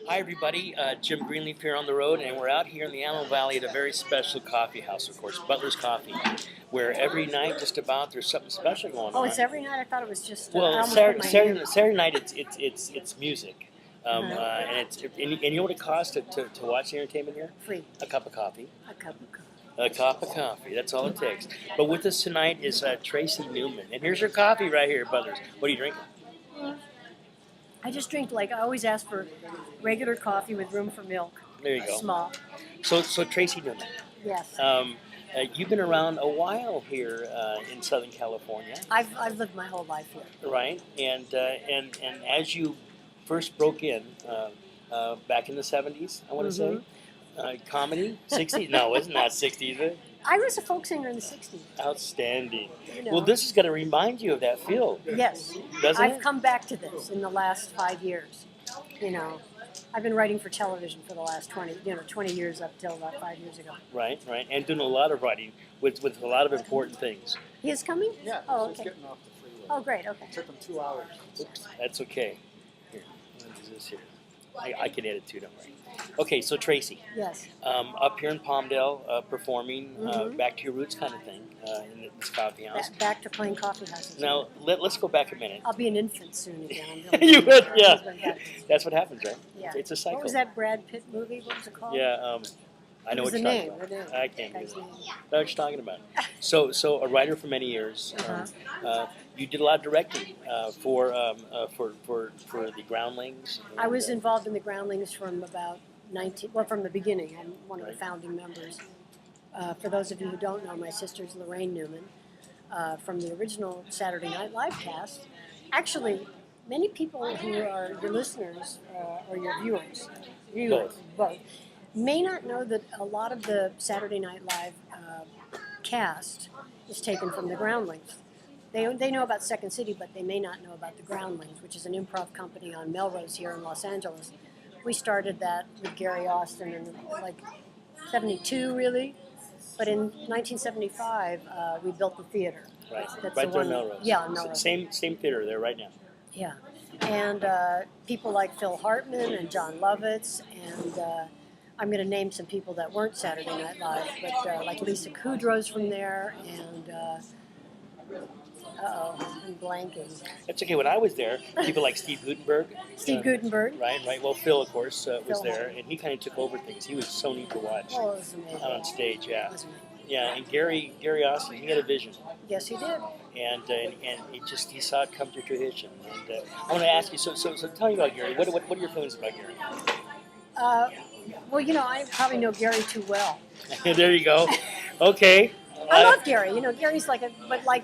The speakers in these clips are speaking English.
Hi, everybody. Jim Greenleaf here on the road, and we're out here in the Antelope Valley at a very special coffee house, of course, Butlers Coffee, where every night, just about, there's something special going on. Oh, it's every night. I thought it was just. Well, Saturday night, it's music, and and you know what it costs to watch the entertainment here? Free. A cup of coffee. A cup of coffee. A cup of coffee. That's all it takes. But with us tonight is Tracy Newman, and here's her coffee right here, Butlers. What are you drinking? I just drink, like I always ask for regular coffee with room for milk. There you go. Small. So Tracy Newman. Yes. You've been around a while here in Southern California. I've lived my whole life here. Right, and as you first broke in back in the 70s, I want to say, comedy, 60s? No, it's not 60s. I was a folk singer in the 60s. Outstanding. You know. Well, this is going to remind you of that field. Yes. Doesn't I've it? come back to this in the last 5 years. You know, I've been writing for television for the last 20 years up till about 5 years ago. Right, and doing a lot of writing with a lot of important things. He is coming? Yeah, Oh, he's okay. getting off the freeway. Oh, great. Okay. It took him 2 hours. Oops, that's okay. Here, what is this here? I can edit too, don't worry. Okay, so Tracy, Yes. up here in Palmdale, performing, back to your roots kind of thing in this coffee house. Back to playing coffee houses. Now, let's go back a minute. I'll be an infant soon again. You would, yeah. That's what happens, right? Yeah. It's a cycle. What was that Brad Pitt movie? What was it called? Yeah, I know what What was you're the talking name? about. The name. I can't do Guy's it. name. I know what you're talking about. So a writer for many years. You did a lot of directing for the Groundlings. I was involved in the Groundlings from about from the beginning. I'm one of the founding members. For those of you who don't know, my sister's Lorraine Newman from the original Saturday Night Live cast. Actually, many people who are your listeners or your viewers, both, may not know that a lot of the Saturday Night Live cast is taken from the Groundlings. They know about Second City, but they may not know about the Groundlings, which is an improv company on Melrose here in Los Angeles. We started that with Gary Austin in like 72, really. But in 1975, we built the theater. Right, That's right the there one, in Melrose. Yeah, on Melrose. Same theater there right now. Yeah. And people like Phil Hartman and John Lovitz, and I'm going to name some people that weren't Saturday Night Live, but like Lisa Kudrow's from there, and I'm blanking. That's okay. When I was there, people like Steve Gutenberg. Steve Gutenberg. Right. Well, Phil, of course, was Phil there, Hartman. and he kind of took over things. He was so neat to watch Oh, it was amazing. out on stage. Yeah. It was amazing. Yeah, and Gary Austin, he had a vision. Yes, he did. And he saw it come to fruition. And I want to ask you, so tell me about Gary. What are your feelings about Gary? Well, you know, I probably know Gary too well. There you go. Okay. I love Gary. You know, Gary's like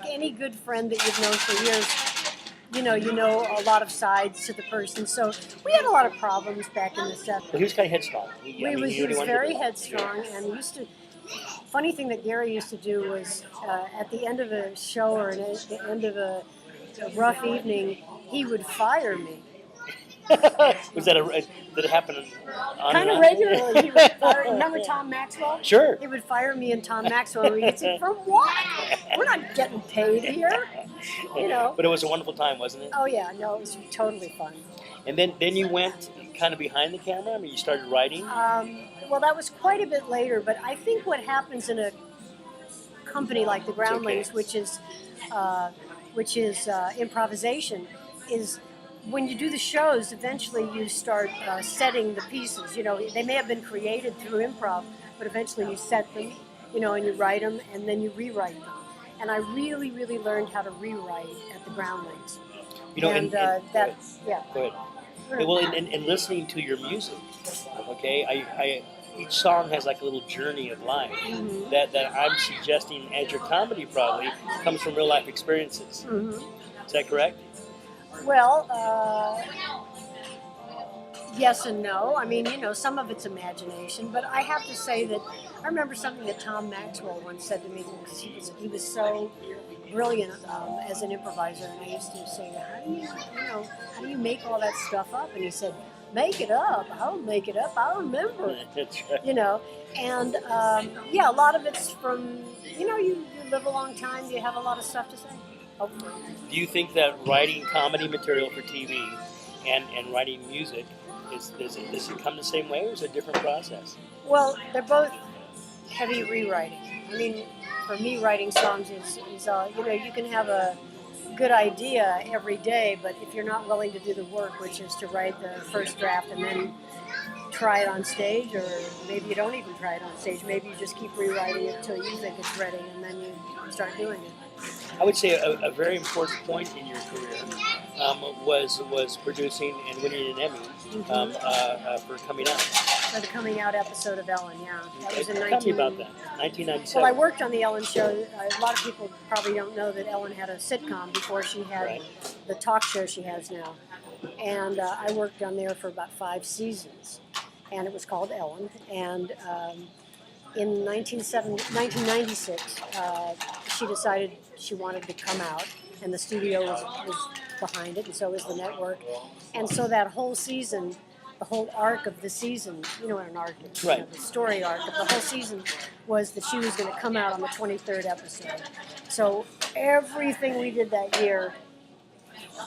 any good friend that you've known for years. You know a lot of sides to the person. So we had a lot of problems back in the 70s. Well, he was kind of headstrong. He was very headstrong, and he used to. Funny thing that Gary used to do was at the end of a show or at the end of a rough evening, he would fire me. Was that did it happen on Kind of regularly. He would fire. Remember Tom Maxwell? Sure. He would fire me and Tom Maxwell. And we'd say, "For what? We're not getting paid here." You know. But it was a wonderful time, wasn't it? Oh yeah, no, it was totally fun. And then you went kind of behind the camera. I mean, you started writing. Well, that was quite a bit later, but I think what happens in a company like the Groundlings, which is improvisation, is when you do the shows, eventually you start setting the pieces. You know, they may have been created through improv, but eventually you set them, you know, and you write them, and then you rewrite them. And I really, really learned how to rewrite at the Groundlings. You know, that's yeah. Go ahead. Well, in listening to your music, okay, I each song has like a little journey of life that I'm suggesting as your comedy probably comes from real life experiences. Is that correct? Well, yes and no. I mean, you know, some of it's imagination, but I have to say that I remember something that Tom Maxwell once said to me because he was so brilliant as an improviser, and I used to say, how do you make all that stuff up? And he said, make it up. I'll make it up. I'll remember it. That's right. You know, and a lot of it's from, you know, you live a long time, you have a lot of stuff to say. Hopefully. Do you think that writing comedy material for TV and writing music Does it come the same way, or is it a different process? Well, they're both heavy rewriting. I mean, for me, writing songs is you can have a good idea every day, but if you're not willing to do the work, which is to write the first draft and then try it on stage, or maybe you don't even try it on stage, maybe you just keep rewriting it until you think it's ready, and then you start doing it. I would say a very important point in your career was producing and winning an Emmy for Coming Out. For the Coming Out episode of Ellen, yeah. That was in Tell me about that, 1997. Well, I worked on the Ellen show. A lot of people probably don't know that Ellen had a sitcom before she had the talk show she has now. And I worked on there for about 5 seasons. And it was called Ellen. And in 1996, she decided she wanted to come out. And the studio was behind it, and so was the network. And so that whole season, the whole arc of the season, you know what an arc is, the story arc of the whole season was that she was going to come out on the 23rd episode. So everything we did that year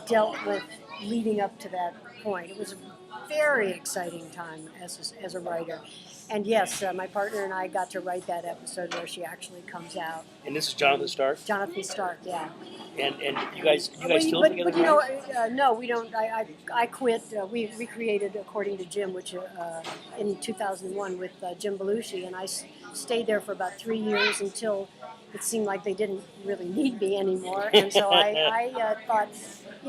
dealt with leading up to that point. It was a very exciting time as a writer. And yes, my partner and I got to write that episode where she actually comes out. And this is Jonathan Stark? Jonathan Stark, yeah. And you guys still together? But you know, no, we don't. I quit. We recreated According to Jim, which in 2001 with Jim Belushi, and I stayed there for about 3 years until it seemed like they didn't really need me anymore. And so I thought,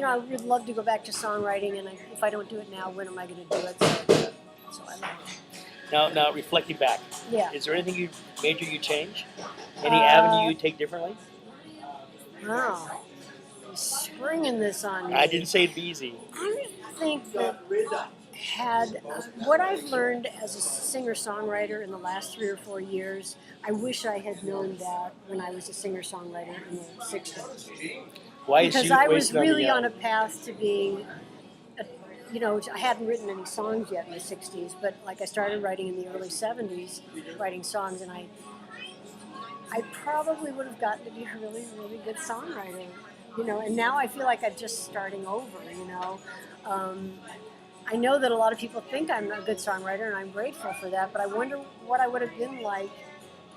I would love to go back to songwriting, and if I don't do it now, when am I going to do it? So I left. Now reflecting back, is there anything major you change? Any avenue you take differently? Wow, you're springing this on me. I didn't say it'd be easy. I think that what I've learned as a singer-songwriter in the last 3 or 4 years, I wish I had known that when I was a singer-songwriter in the 60s. Why? Because I was really on a path to being, I hadn't written any songs yet in the 60s, but like I started writing in the early 70s, writing songs, and I probably would have gotten to be a really, really good songwriter, and now I feel like I'm just starting over, I know that a lot of people think I'm a good songwriter, and I'm grateful for that, but I wonder what I would have been like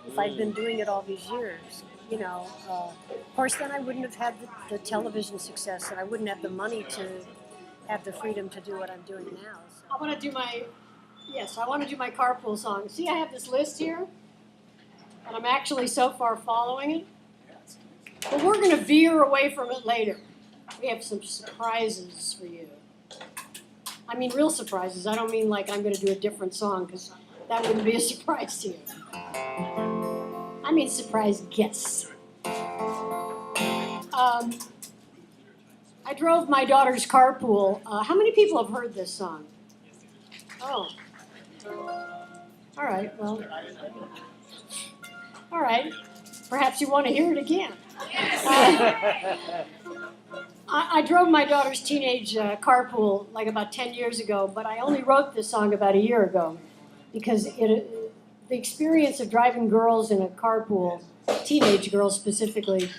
if I'd been doing it all these years, Of course, then I wouldn't have had the television success, and I wouldn't have the money to have the freedom to do what I'm doing now. I want to do my carpool song. See, I have this list here, and I'm actually so far following it. But we're going to veer away from it later. We have some surprises for you. I mean, real surprises. I don't mean like I'm going to do a different song, because that wouldn't be a surprise to you. I mean surprise guests. I drove my daughter's carpool. How many people have heard this song? Oh. All right, well. All right. Perhaps you want to hear it again. I drove my daughter's teenage carpool like about 10 years ago, but I only wrote this song about a year ago because the experience of driving girls in a carpool, teenage girls specifically,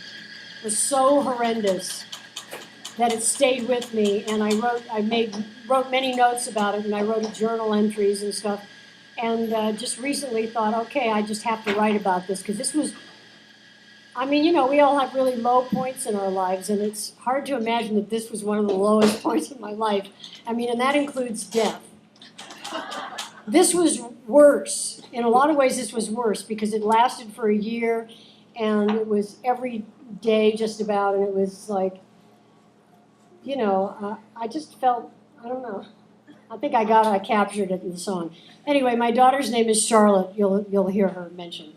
was so horrendous that it stayed with me, and I wrote many notes about it, and I wrote journal entries and stuff, and just recently thought, okay, I just have to write about this, because this was, we all have really low points in our lives, and it's hard to imagine that this was one of the lowest points in my life. And that includes death. This was worse. In a lot of ways, this was worse, because it lasted for a year, and it was every day just about, and it was like, I just felt, I don't know. I think I captured it in the song. Anyway, my daughter's name is Charlotte. You'll hear her mentioned.